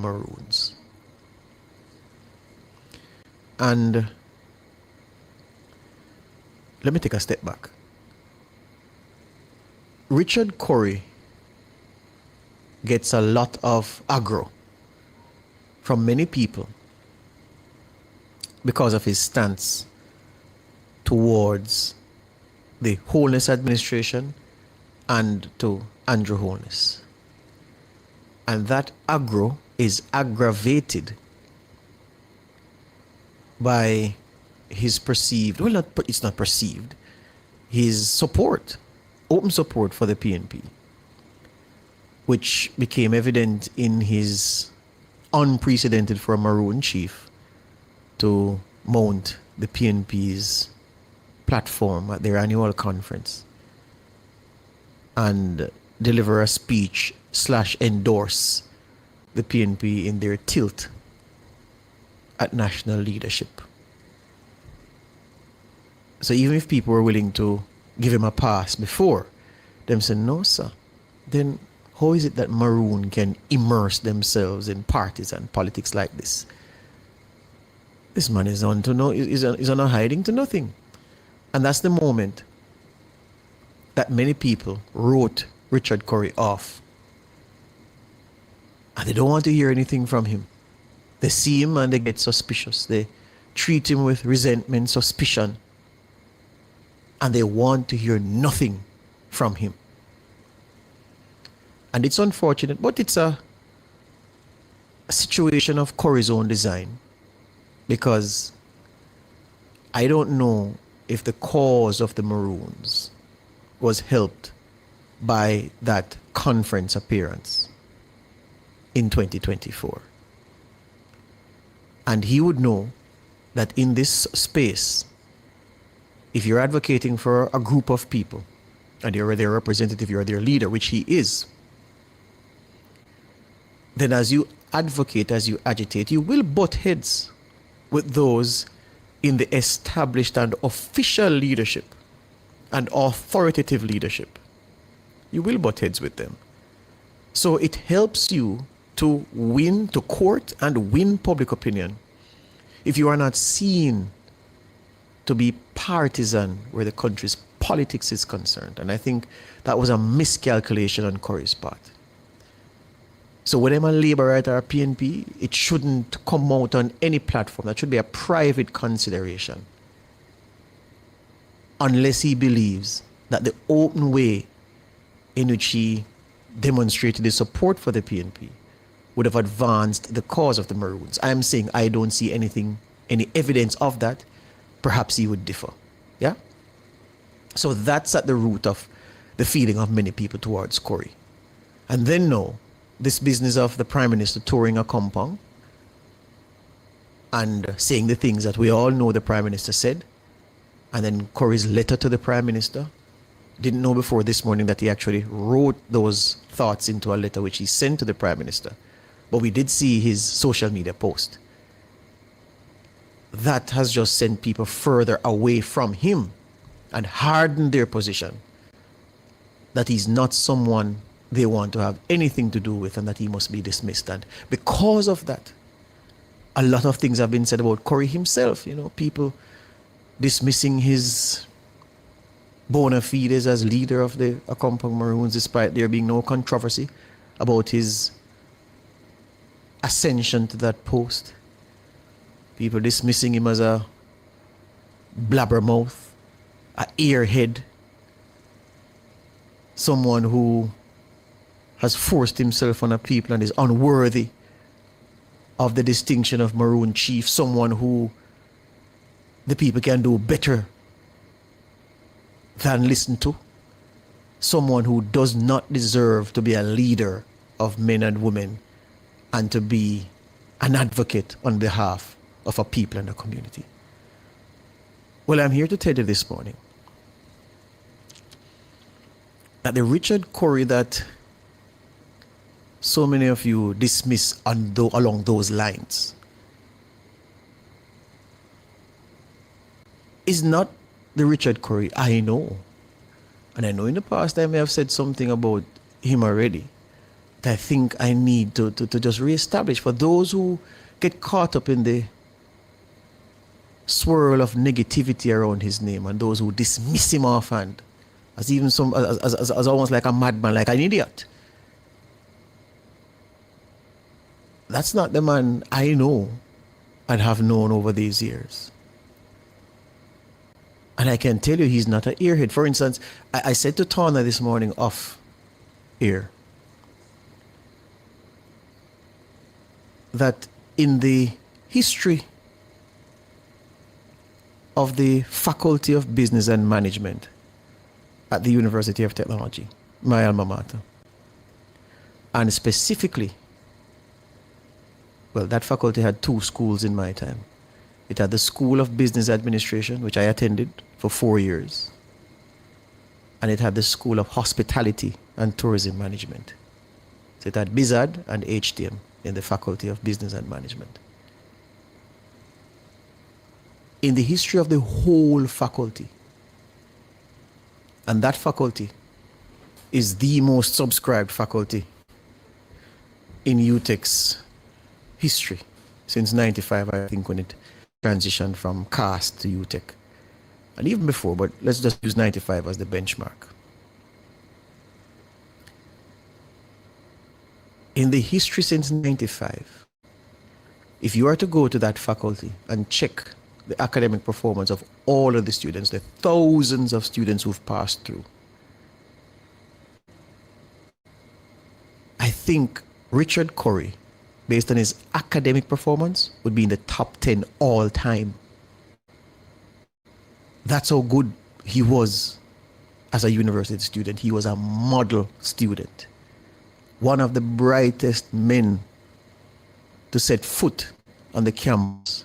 Maroons. And let me take a step back. Richard Currie gets a lot of aggro from many people because of his stance towards the Holness administration and to Andrew Holness. And that aggro is aggravated by his perceived, well, it's not perceived, his support, open support for the PNP, which became evident in his unprecedented for a Maroon Chief to mount the PNP's platform at their annual conference and deliver a speech / endorse the PNP in their tilt at national leadership. So even if people were willing to give him a pass before, them said, no, sir, then how is it that Maroon can immerse themselves in partisan politics like this? This man is on to no, is on a hiding to nothing. And that's the moment that many people wrote Richard Currie off. And they don't want to hear anything from him. They see him and they get suspicious. They treat him with resentment, suspicion. And they want to hear nothing from him. And it's unfortunate, but it's a situation of Currie's own design. Because I don't know if the cause of the Maroons was helped by that conference appearance in 2024. And he would know that in this space, if you're advocating for a group of people and you're their representative, you're their leader, which he is, then as you advocate, as you agitate, you will butt heads with those in the established and official leadership and authoritative leadership. You will butt heads with them. So it helps you to win, to court and win public opinion if you are not seen to be partisan where the country's politics is concerned. And I think that was a miscalculation on Currie's part. So whether I'm a Labour or a PNP, it shouldn't come out on any platform. That should be a private consideration. Unless he believes that the open way in which he demonstrated his support for the PNP would have advanced the cause of the Maroons. I am saying I don't see anything, any evidence of that. Perhaps he would differ. Yeah? So that's at the root of the feeling of many people towards Currie. And then no, this business of the Prime Minister touring a compound and saying the things that we all know the Prime Minister said, and then Currie's letter to the Prime Minister. Didn't know before this morning that he actually wrote those thoughts into a letter which he sent to the Prime Minister. But we did see his social media post. That has just sent people further away from him and hardened their position that he's not someone they want to have anything to do with and that he must be dismissed. And because of that, a lot of things have been said about Currie himself. You know, people dismissing his bona fides as leader of the Accompong Maroons, despite there being no controversy about his ascension to that post. People dismissing him as a blabbermouth, a earhead, someone who has forced himself on a people and is unworthy of the distinction of Maroon Chief, someone who the people can do better than listen to, someone who does not deserve to be a leader of men and women and to be an advocate on behalf of a people and a community. Well, I'm here to tell you this morning that the Richard Currie that so many of you dismiss along those lines is not the Richard Currie I know. And I know in the past I may have said something about him already, that I think I need to just reestablish for those who get caught up in the swirl of negativity around his name and those who dismiss him offhand as even some as almost like a madman, like an idiot. That's not the man I know and have known over these years. And I can tell you he's not an earhead. For instance, I said to Tawna this morning off air that in the history of the Faculty of Business and Management at the University of Technology, my alma mater, and specifically, well, that faculty had two schools in my time. It had the School of Business Administration, which I attended for 4 years, and it had the School of Hospitality and Tourism Management. So it had BizAd and HTM in the Faculty of Business and Management. In the history of the whole faculty, and that faculty is the most subscribed faculty in UTEC's history since 95, I think, when it transitioned from CAST to UTEC. And even before, but let's just use 95 as the benchmark. In the history since 95, if you are to go to that faculty and check the academic performance of all of the students, the thousands of students who've passed through, I think Richard Currie, based on his academic performance, would be in the top 10 all time. That's how good he was as a university student. He was a model student, one of the brightest men to set foot on the campus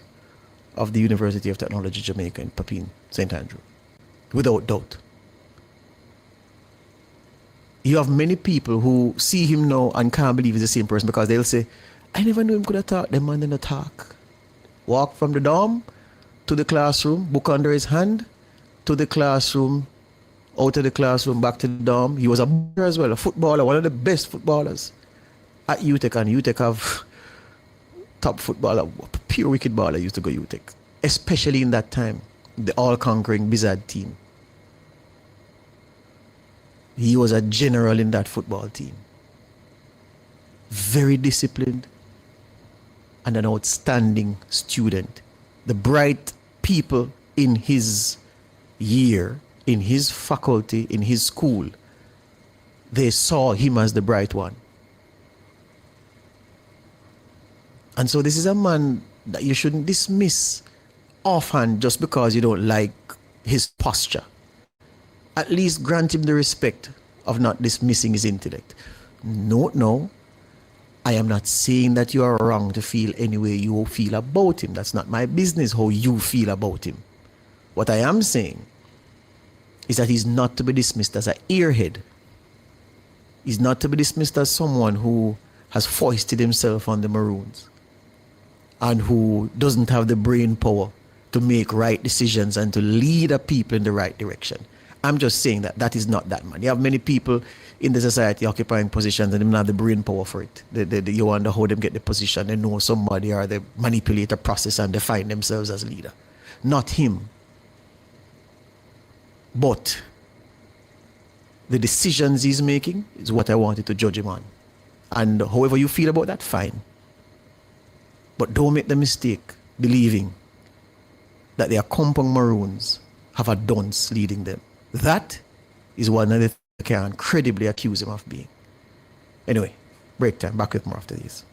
of the University of Technology, Jamaica in Papine, St. Andrew, without doubt. You have many people who see him now and can't believe he's the same person because they'll say, I never knew him could have talk. The man didn't talk. Walk from the dorm to the classroom, book under his hand, to the classroom, out of the classroom, back to the dorm. He was a baller as well, a footballer, one of the best footballers at UTEC. And UTEC have top footballer, pure wicked baller used to go UTEC, especially in that time, the all-conquering BizAd team. He was a general in that football team. Very disciplined and an outstanding student. The bright people in his year, in his faculty, in his school, they saw him as the bright one. And so this is a man that you shouldn't dismiss offhand just because you don't like his posture. At least grant him the respect of not dismissing his intellect. No, I am not saying that you are wrong to feel any way you feel about him. That's not my business how you feel about him. What I am saying is that he's not to be dismissed as an earhead. He's not to be dismissed as someone who has foisted himself on the Maroons and who doesn't have the brain power to make right decisions and to lead a people in the right direction. I'm just saying that that is not that man. You have many people in the society occupying positions and they don't have the brain power for it. You wonder how them get the position. They know somebody or they manipulate a process and they find themselves as leader. Not him. But the decisions he's making is what I wanted to judge him on. And however you feel about that, fine. But don't make the mistake believing that their compound Maroons have a dunce leading them. That is one of the things I can credibly accuse him of being. Anyway, break time. Back with more after this.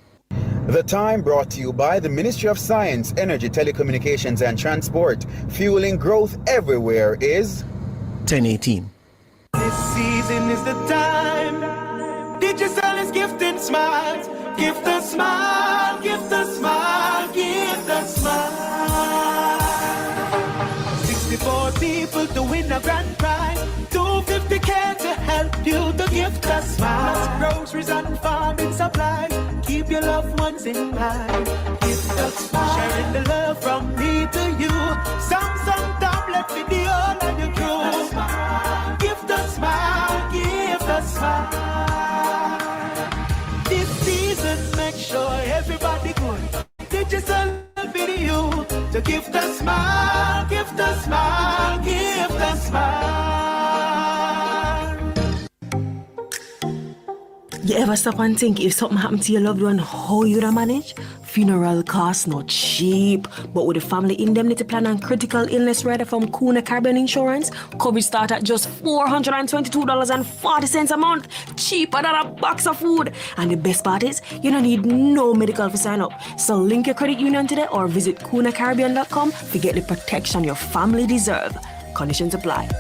The Time brought to you by the Ministry of Science, Energy, Telecommunications and Transport. Fueling growth everywhere is 10:18. This season is the time. Digital is gifting smiles. Gift a smile, gift a smile, gift a smile. 64 people to win a grand prize. 250K to help you to gift a smile. Plus groceries and farming supplies. Keep your loved ones in mind. Gift a smile. Sharing the love from me to you. Samsung tablet video and your crew. Gift a smile, gift a smile. to gift a smile, gift a smile, gift a smile. You ever stop and think if something happened to your loved one, how you'd manage? Funeral costs not cheap, but with the family indemnity plan and critical illness rider from Kuna Caribbean Insurance, coverage start at just $422.40 a month, cheaper than a box of food. And the best part is, you don't need no medical to sign up. So link your credit union today or visit kunacaribbean.com to get the protection your family deserve. Conditions apply.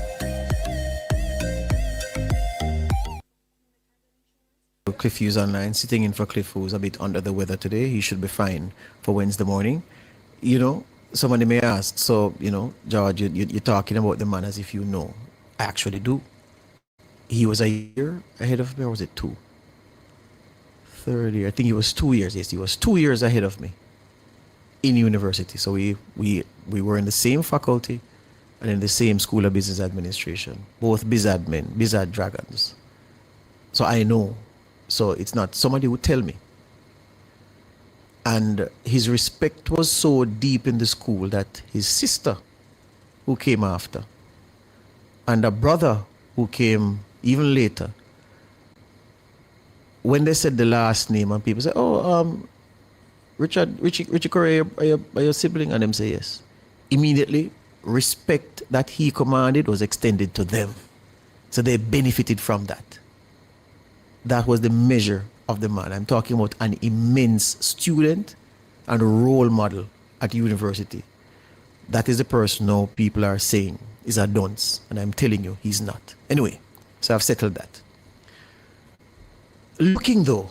Cliff Hughes online, sitting in for Cliff, who's a bit under the weather today. He should be fine for Wednesday morning. You know, somebody may ask, so, you know, George, you're talking about the man as if you know. I actually do. He was a year ahead of me, or was it 2? 30, I think he was 2 years. Yes, he was 2 years ahead of me in university. So we were in the same faculty and in the same School of Business Administration, both BizAd men, BizAd dragons. So I know. So it's not somebody would tell me. And his respect was so deep in the school that his sister, who came after, and a brother who came even later, when they said the last name and people say, oh, Richard Currie, are your sibling? And them say yes. Immediately, respect that he commanded was extended to them. So they benefited from that. That was the measure of the man. I'm talking about an immense student and role model at university. That is the person now people are saying is a dunce. And I'm telling you, he's not. Anyway, so I've settled that. Looking though,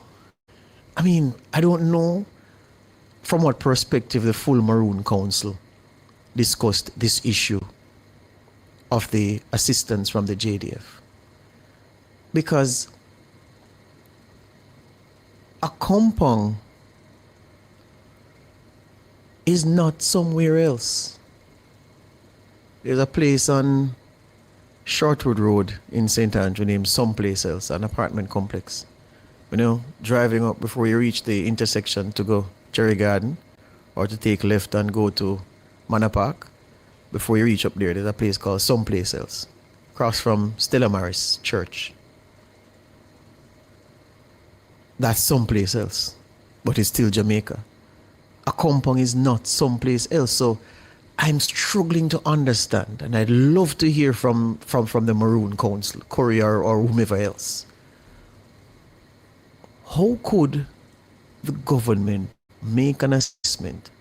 I mean, I don't know from what perspective the full Maroon Council discussed this issue of the assistance from the JDF. Because a compound is not somewhere else. There's a place on Shortwood Road in St. Andrew named someplace else, an apartment complex. You know, driving up before you reach the intersection to go Cherry Garden or to take left and go to Manor Park, before you reach up there, there's a place called someplace else, across from Stella Maris Church. That's someplace else, but it's still Jamaica. A compound is not someplace else. So I'm struggling to understand, and I'd love to hear from the Maroon Council, Currie or whomever else. How could the government make an assessment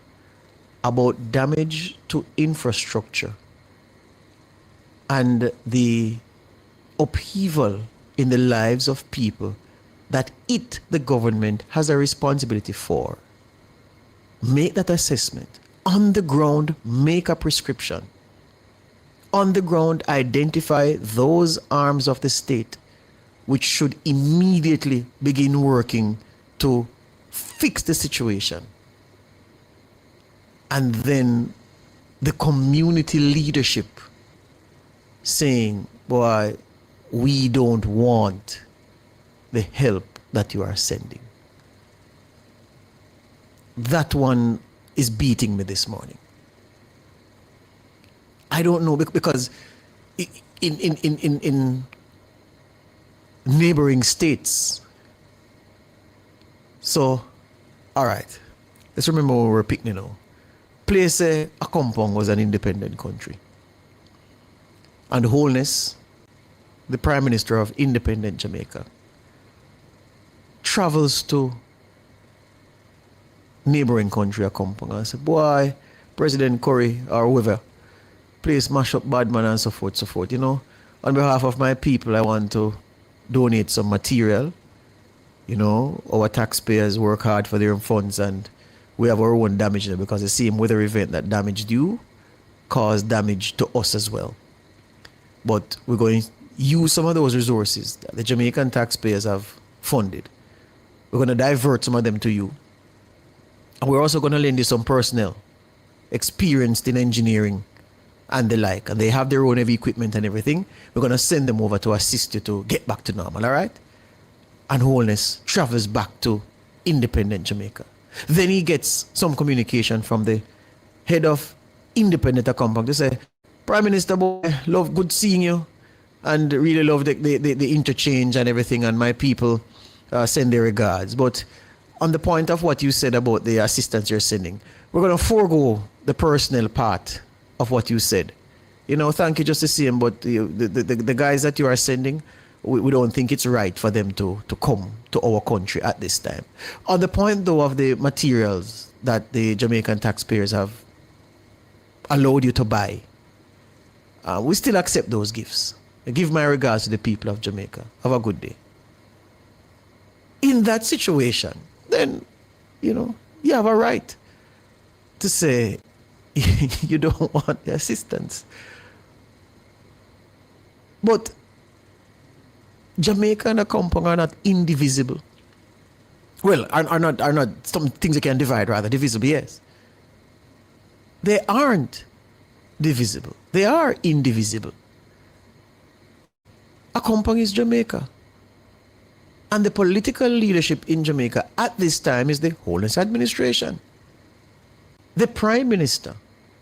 about damage to infrastructure and the upheaval in the lives of people that the government, has a responsibility for? Make that assessment. On the ground, make a prescription. On the ground, identify those arms of the state which should immediately begin working to fix the situation. And then the community leadership saying, boy, we don't want the help that you are sending. That one is beating me this morning. I don't know, because in neighboring states. So, all right, let's remember where we're picking now. Place a compound was an independent country. And Holness, the Prime Minister of independent Jamaica, travels to neighboring country a compound and say, boy, President Currie or whoever, please mash up bad man and so forth, so forth. You know, on behalf of my people, I want to donate some material. You know, our taxpayers work hard for their funds and we have our own damage there because the same weather event that damaged you caused damage to us as well. But we're going to use some of those resources that the Jamaican taxpayers have funded. We're going to divert some of them to you. And we're also going to lend you some personnel experienced in engineering and the like. And they have their own heavy equipment and everything. We're going to send them over to assist you to get back to normal, all right? And Holness travels back to independent Jamaica. Then he gets some communication from the head of independent compound to say, Prime Minister, boy, love good seeing you, and really love the interchange and everything, and my people send their regards. But on the point of what you said about the assistance you're sending, we're going to forego the personal part of what you said. You know, thank you just the same, but the guys that you are sending, we don't think it's right for them to come to our country at this time. On the point, though, of the materials that the Jamaican taxpayers have allowed you to buy, we still accept those gifts. I give my regards to the people of Jamaica. Have a good day. In that situation, then, you know, you have a right to say you don't want the assistance. But Jamaica and the compound are not indivisible. Well, are not some things you can divide, rather divisible, yes. They aren't divisible. They are indivisible. A compound is Jamaica. And the political leadership in Jamaica at this time is the Holiness Administration. The Prime Minister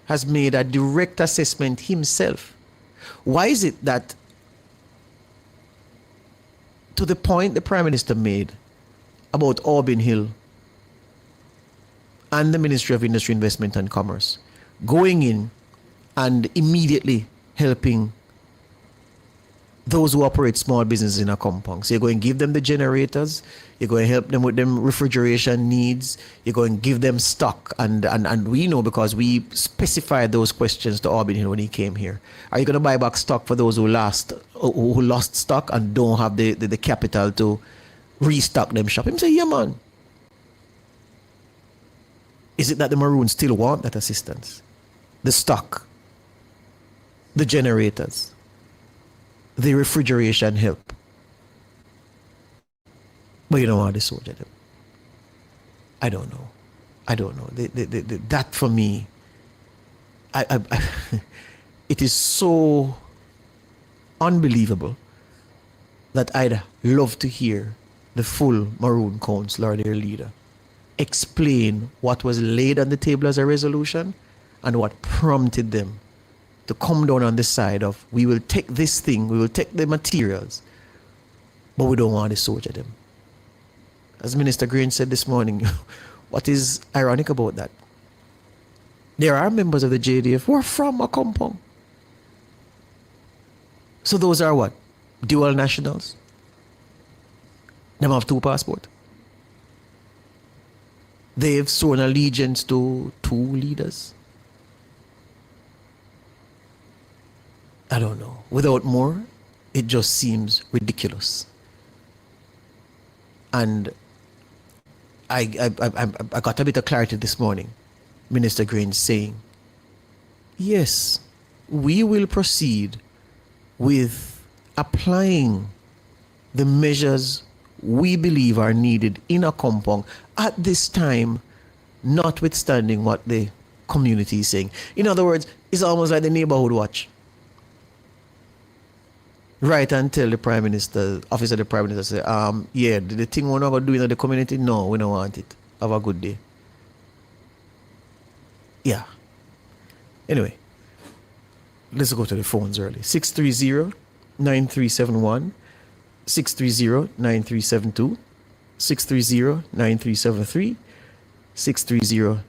has made a direct assessment himself. Why is it that, to the point the Prime Minister made about Auburn Hill and the Ministry of Industry, Investment and Commerce going in and immediately helping those who operate small businesses in a compound? So you're going to give them the generators, you're going to help them with them refrigeration needs, you're going to give them stock, and we know, because we specified those questions to Auburn Hill when he came here. Are you going to buy back stock for those who lost stock and don't have the capital to restock them shop? Him say, yeah, man. Is it that the Maroons still want that assistance? The stock, the generators, the refrigeration help. But you don't want the soldier them. I don't know. That for me, it is so unbelievable that I'd love to hear the full Maroon Council or their leader explain what was laid on the table as a resolution and what prompted them to come down on the side of, we will take this thing, we will take the materials, but we don't want to soldier them. As Minister Green said this morning, what is ironic about that? There are members of the JDF who are from a compound. So those are what? Dual nationals. Them have 2 passports. They've sworn allegiance to 2 leaders. I don't know. Without more, it just seems ridiculous. And I got a bit of clarity this morning. Minister Green saying, yes, we will proceed with applying the measures we believe are needed in a compound at this time, notwithstanding what the community is saying. In other words, it's almost like the neighborhood watch. Right until the Prime Minister, office of the Prime Minister say, yeah, the thing we're not going to do in the community, no, we don't want it. Have a good day. Yeah. Anyway, let's go to the phones early. 630-9371, 630-9372, 630-9373, 630-9374.